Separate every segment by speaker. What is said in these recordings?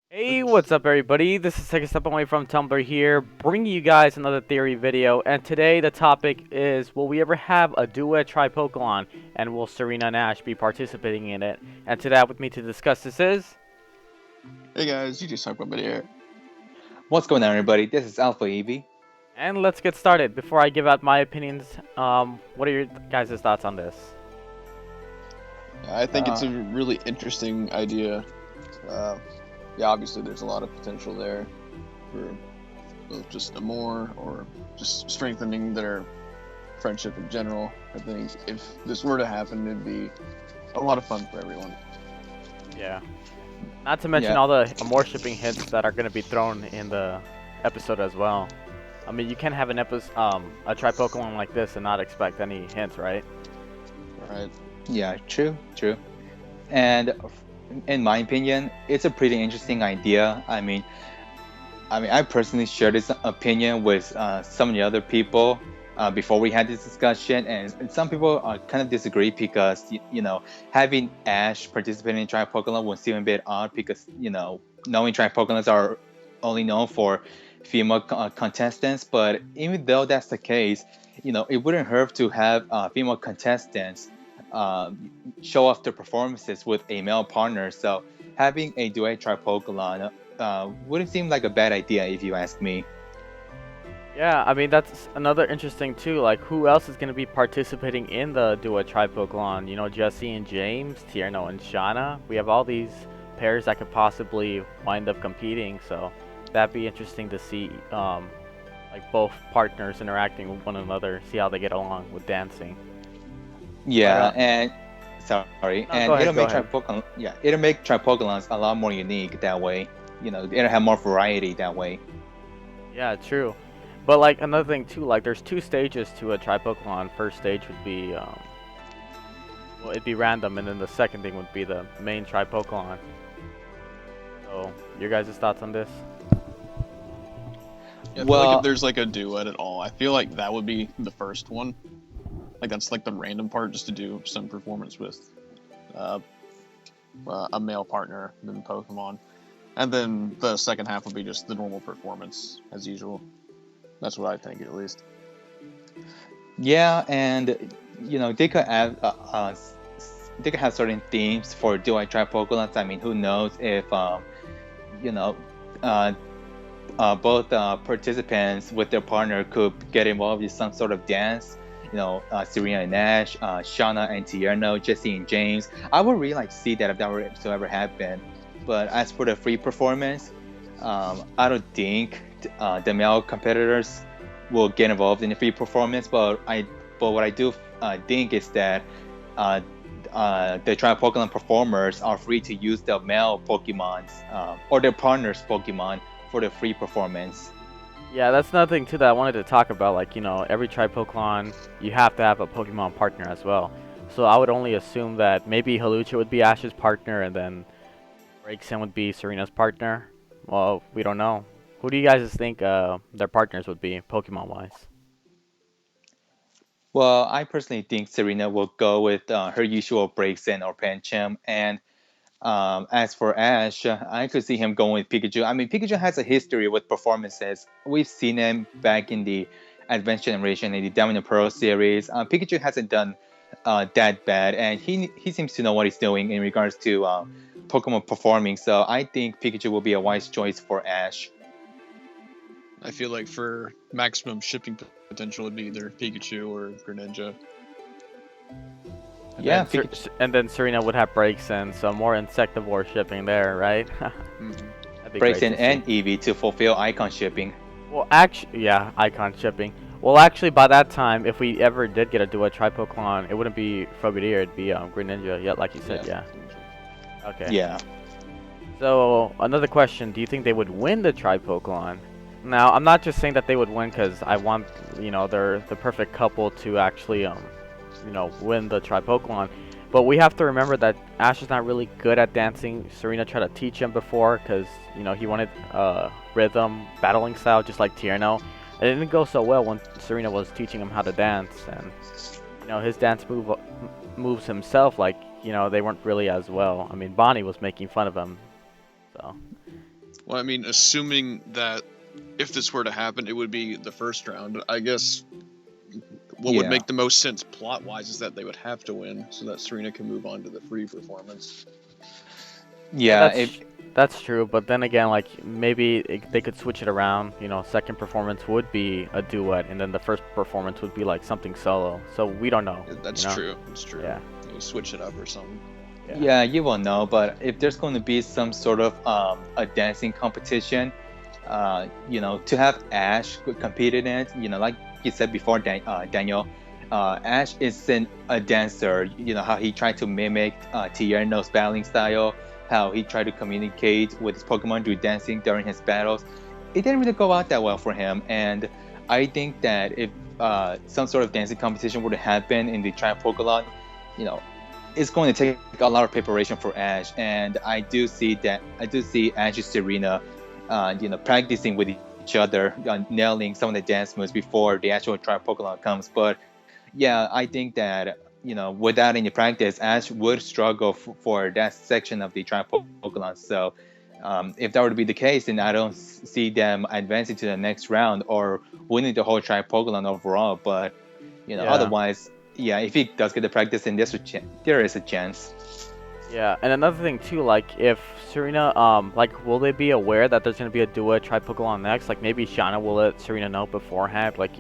Speaker 1: Hey, what's up everybody? This is Takeastepandimonmyway from Tumblr here, bringing you guys another theory video, and today the topic is, will we ever have a Duet Tripokalon, and will Serena and Ash be participating in it? And today with me to discuss this is...
Speaker 2: Hey guys, you just talked about here.
Speaker 3: What's going on, everybody? This is Alpha Evie.
Speaker 1: And let's get started. Before I give out my opinions, what are your guys' thoughts on this?
Speaker 2: I think it's a really interesting idea. Yeah, obviously there's a lot of potential there for both just a more or just strengthening their friendship in general. I think if this were to happen, it'd be a lot of fun for everyone.
Speaker 1: Yeah. Not to mention all the more shipping hints that are going to be thrown in the episode as well. I mean, you can't have an episode, a Tripokalon like this and not expect any hints, right?
Speaker 2: Right.
Speaker 3: Yeah, true. And in my opinion, it's a pretty interesting idea. I mean, I personally share this opinion with some of the other people before we had this discussion, and some people kind of disagree because you know, having Ash participating in Tripokalon would seem a bit odd because knowing Tripokalons are only known for female contestants. But even though that's the case, it wouldn't hurt to have female contestants show off their performances with a male partner. So having a Duet Tripokalon wouldn't seem like a bad idea if you ask me.
Speaker 1: Yeah, I mean, that's another interesting too. Like, who else is going to be participating in the Duet Tripokalon? Jesse and James, Tierno and Shauna. We have all these pairs that could possibly wind up competing. So that'd be interesting to see, like both partners interacting with one another, see how they get along with dancing.
Speaker 3: Yeah, and sorry,
Speaker 1: No,
Speaker 3: and
Speaker 1: it'll make
Speaker 3: Tripokalons a lot more unique that way. It'll have more variety that way.
Speaker 1: Yeah, true. But like another thing too, like there's two stages to a Tripokalon. First stage would be, well, it'd be random, and then the second thing would be the main Tripokalon. So, your guys' thoughts on this?
Speaker 2: Yeah, I feel like if there's like a duet at all, I feel like that would be the first one. Like that's like the random part, just to do some performance with a male partner than Pokemon, and then the second half would be just the normal performance as usual. That's what I think, at least.
Speaker 3: Yeah, and they could have certain themes for Duet Tripokalons. I mean, who knows if both participants with their partner could get involved in some sort of dance. Serena and Ash, Shauna and Tierno, Jesse and James. I would really like to see that if that were to ever happen. But as for the free performance, I don't think the male competitors will get involved in the free performance. But what I do think is that the Tripokalon performers are free to use the male Pokemons or their partners' Pokemon for the free performance.
Speaker 1: Yeah, that's another thing too that I wanted to talk about. Like, every Tripokalon, you have to have a Pokemon partner as well. So I would only assume that maybe Halucha would be Ash's partner, and then Breaksin would be Serena's partner. Well, we don't know. Who do you guys think their partners would be, Pokemon-wise?
Speaker 3: Well, I personally think Serena will go with her usual Breaksin or Pancham, and as for Ash, I could see him going with Pikachu. I mean, Pikachu has a history with performances. We've seen him back in the Advanced Generation in the Diamond and Pearl series. Pikachu hasn't done that bad, and he seems to know what he's doing in regards to Pokemon performing. So I think Pikachu will be a wise choice for Ash.
Speaker 2: I feel like for maximum shipping potential, it'd be either Pikachu or Greninja.
Speaker 1: And then Serena would have Breaksin, so more Insectivore shipping there, right?
Speaker 3: Breaksin and Eevee to fulfill Icon shipping.
Speaker 1: Well, actually, yeah, Icon shipping. Well, actually, by that time, if we ever did get a Duet Tripokalon, it wouldn't be Frogadier, it'd be Greninja, yeah, like you said, yeah. Okay.
Speaker 3: Yeah.
Speaker 1: So, another question, do you think they would win the Tripokalon? Now, I'm not just saying that they would win because I want, they're the perfect couple to actually, win the Tripokalon. But we have to remember that Ash is not really good at dancing. Serena tried to teach him before because, he wanted rhythm, battling style, just like Tierno. It didn't go so well when Serena was teaching him how to dance, and his dance moves himself, like they weren't really as well. I mean, Bonnie was making fun of him, so.
Speaker 2: Well, I mean, assuming that if this were to happen, it would be the first round. I guess what would make the most sense plot-wise is that they would have to win so that Serena can move on to the free performance.
Speaker 3: Yeah,
Speaker 1: that's true, but then again, like maybe they could switch it around. Second performance would be a duet, and then the first performance would be like something solo. So we don't know.
Speaker 2: That's true. That's true.
Speaker 1: Yeah.
Speaker 2: You switch it up or something.
Speaker 3: Yeah, you won't know. But if there's going to be some sort of a dancing competition, to have Ash compete in it, like you said before, Daniel, Ash isn't a dancer. How he tried to mimic Tierno's battling style, how he tried to communicate with his Pokemon through dancing during his battles. It didn't really go out that well for him, and I think that if some sort of dancing competition were to happen in the Tripokalon, it's going to take a lot of preparation for Ash, and I do see Ash and Serena, practicing with each other, nailing some of the dance moves before the actual Tripokalon comes. But yeah, I think that without any practice, Ash would struggle for that section of the Tripokalon. So if that were to be the case, then I don't see them advancing to the next round or winning the whole Tripokalon overall. But otherwise, yeah, if he does get the practice, then there is a chance.
Speaker 1: Yeah, and another thing too, like if Serena, will they be aware that there's gonna be a Duet Tripokalon next? Like maybe Shauna will let Serena know beforehand. Like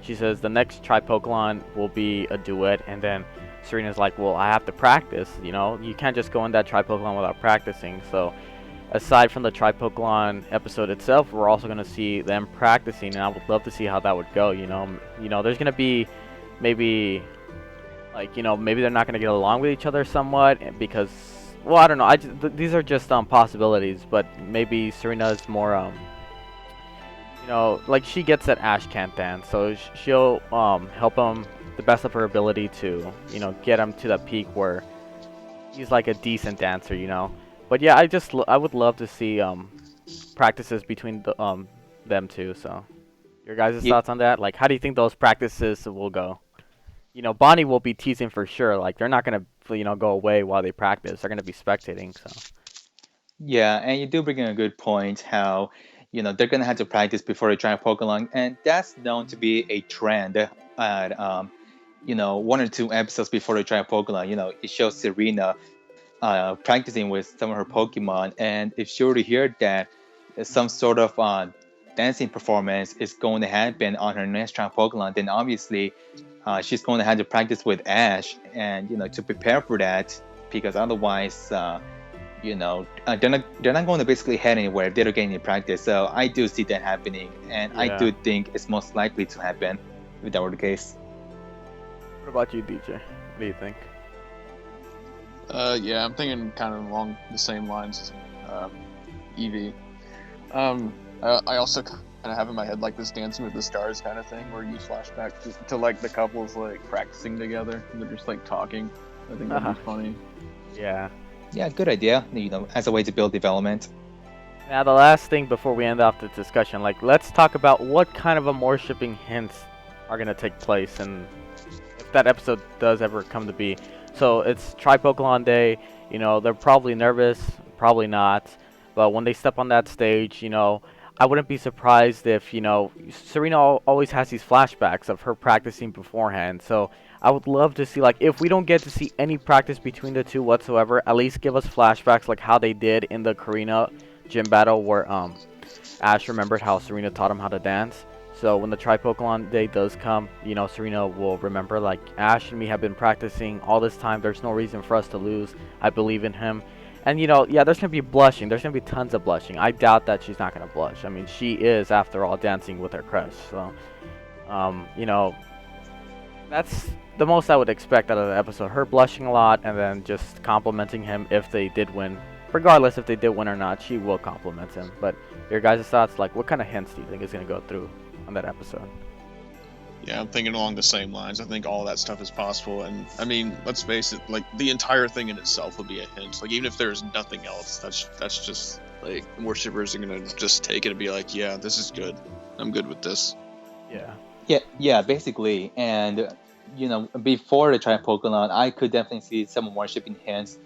Speaker 1: she says the next Tripokalon will be a duet, and then Serena's like, well, I have to practice. You can't just go in that Tripokalon without practicing. So aside from the Tripokalon episode itself, we're also gonna see them practicing, and I would love to see how that would go. There's gonna be maybe. Maybe they're not going to get along with each other somewhat because, well, I don't know. These are just possibilities, but maybe Serena's more, like she gets that Ash can't dance, so she'll help him the best of her ability to, get him to the peak where he's like a decent dancer, But yeah, I would love to see practices between them two. So, your guys' thoughts on that? Like, how do you think those practices will go? Bonnie will be teasing for sure. Like, they're not going to, go away while they practice. They're going to be spectating, so.
Speaker 3: Yeah, and you do bring in a good point how, they're going to have to practice before they try Pokemon. And that's known to be a trend at, 1 or 2 episodes before they try Pokemon. It shows Serena practicing with some of her Pokemon. And if she were to hear that some sort of dancing performance is going to happen on her next try Pokemon, then obviously she's going to have to practice with Ash, and to prepare for that, because otherwise, they're not going to basically head anywhere if they don't get any practice. So I do see that happening, and yeah. I do think it's most likely to happen if that were the case.
Speaker 1: What about you, DJ? What do you think?
Speaker 2: Yeah, I'm thinking kind of along the same lines as Eevee. I also kind of have in my head like this Dancing with the Stars kind of thing, where you flashback to like the couples like practicing together and they're just like talking. I think that'd be funny.
Speaker 1: Yeah.
Speaker 3: Yeah, good idea. As a way to build development.
Speaker 1: Now the last thing before we end off the discussion, like let's talk about what kind of more shipping hints are gonna take place, and if that episode does ever come to be. So it's Tripokalon Day. They're probably nervous, probably not, but when they step on that stage, I wouldn't be surprised if, Serena always has these flashbacks of her practicing beforehand. So I would love to see, like, if we don't get to see any practice between the two whatsoever, at least give us flashbacks like how they did in the Karina gym battle where Ash remembered how Serena taught him how to dance. So when the Tripokalon Day does come, Serena will remember, like, Ash and me have been practicing all this time. There's no reason for us to lose. I believe in him. And, yeah, there's going to be blushing. There's going to be tons of blushing. I doubt that she's not going to blush. I mean, she is, after all, dancing with her crush. So, that's the most I would expect out of the episode. Her blushing a lot and then just complimenting him if they did win. Regardless if they did win or not, she will compliment him. But your guys' thoughts, like, what kind of hints do you think is going to go through on that episode?
Speaker 2: Yeah, I'm thinking along the same lines. I think all that stuff is possible, and I mean, let's face it, like the entire thing in itself would be a hint. Like even if there's nothing else, that's just like worshippers are gonna just take it and be like, yeah, this is good. I'm good with this.
Speaker 3: Yeah, basically. And before the Tripokalon, I could definitely see some worshipping hints.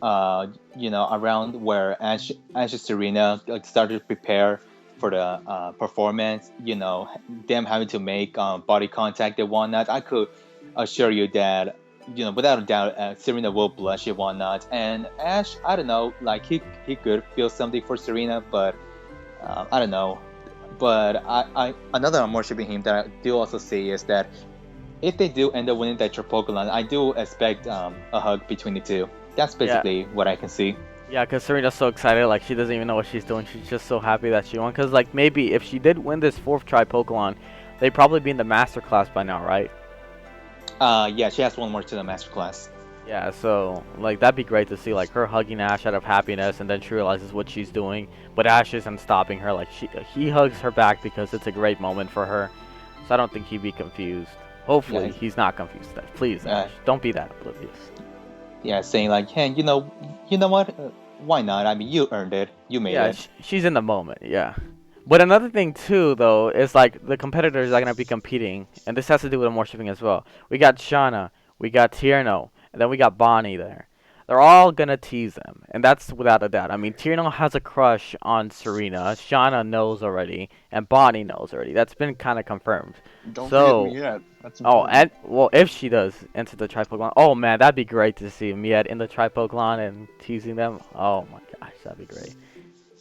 Speaker 3: Around where Ash and Serena like started to prepare for the performance. Them having to make body contact and whatnot. I could assure you that without a doubt, Serena will blush and whatnot. And Ash, I don't know, like he could feel something for Serena, but I don't know. But I another worshipping him that I do also see is that if they do end up winning that Tripokalon, I do expect a hug between the two. That's
Speaker 1: Yeah.
Speaker 3: basically what I can see.
Speaker 1: Yeah, because Serena's so excited, like she doesn't even know what she's doing. She's just so happy that she won. Because like maybe if she did win this fourth Tripokalon, they'd probably be in the Master Class by now, right?
Speaker 3: Yeah, she has one more to the master class.
Speaker 1: Yeah, so like that'd be great to see like her hugging Ash out of happiness, and then she realizes what she's doing, but Ash isn't stopping her. Like he hugs her back because it's a great moment for her. So I don't think he'd be confused. Hopefully
Speaker 3: Yeah.
Speaker 1: he's not confused. Please, Ash, don't be that oblivious.
Speaker 3: Yeah, saying like, hey, you know what? Why not? I mean, you earned it. You made
Speaker 1: Yeah,
Speaker 3: it.
Speaker 1: she's in the moment. Yeah. But another thing too, though, is like the competitors are gonna be competing, and this has to do with more shipping as well. We got Shauna, we got Tierno, and then we got Bonnie there. They're all gonna tease them, and that's without a doubt. I mean, Tierno has a crush on Serena. Shauna knows already, and Bonnie knows already. That's been kind of confirmed.
Speaker 2: Don't
Speaker 1: So,
Speaker 2: forget me yet. That's
Speaker 1: oh,
Speaker 2: important.
Speaker 1: and well, if she does enter the Tripokalon, oh man, that'd be great to see Miet in the Tripokalon and teasing them. Oh my gosh, that'd be great.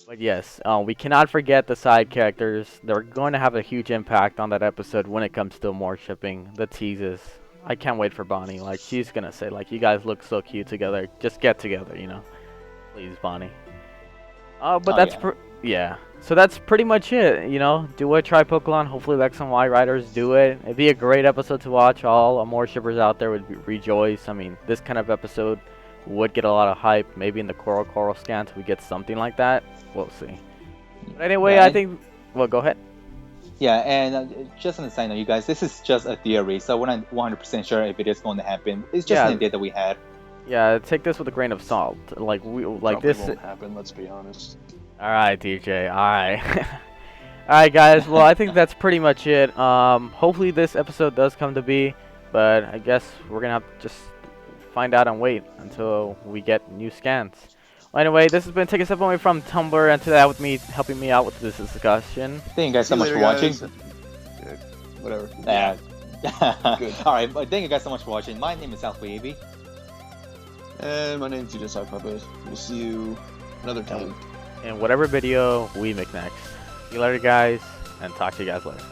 Speaker 1: But yes, we cannot forget the side characters. They're going to have a huge impact on that episode when it comes to more shipping, the teases. I can't wait for Bonnie. Like, she's going to say, like, you guys look so cute together. Just get together, you know? Please, Bonnie. But
Speaker 3: Oh,
Speaker 1: that's,
Speaker 3: yeah.
Speaker 1: yeah. So that's pretty much it, you know? Duet Tripokalon. Hopefully the X and Y writers do it. It'd be a great episode to watch. All more shippers out there would rejoice. I mean, this kind of episode would get a lot of hype. Maybe in the Coral scans we get something like that. We'll see. But anyway,
Speaker 3: Yeah,
Speaker 1: I think. Well, go ahead.
Speaker 3: Yeah, and just on the side note, you guys, this is just a theory, so we're not 100% sure if it is going to happen. It's just an
Speaker 1: Yeah,
Speaker 3: idea that we had.
Speaker 1: yeah. Take this with a grain of salt. Like
Speaker 2: Probably
Speaker 1: this.
Speaker 2: won't happen. Let's be honest.
Speaker 1: All right, DJ. All right. All right, guys. Well, I think that's pretty much it. Hopefully this episode does come to be, but I guess we're gonna have to just find out and wait until we get new scans. Well, anyway, this has been Takeastepandimonmyway from Tumblr, and today with me helping me out with this discussion.
Speaker 3: Thank you guys so
Speaker 2: See
Speaker 3: much
Speaker 2: you
Speaker 3: for
Speaker 2: later,
Speaker 3: watching.
Speaker 2: guys. Whatever. Good.
Speaker 3: Alright, but thank you guys so much for watching. My name is Alpha AB.
Speaker 2: And my name's Judas Puppet. We'll see you another time.
Speaker 1: In whatever video we make next. See you later, guys, and talk to you guys later.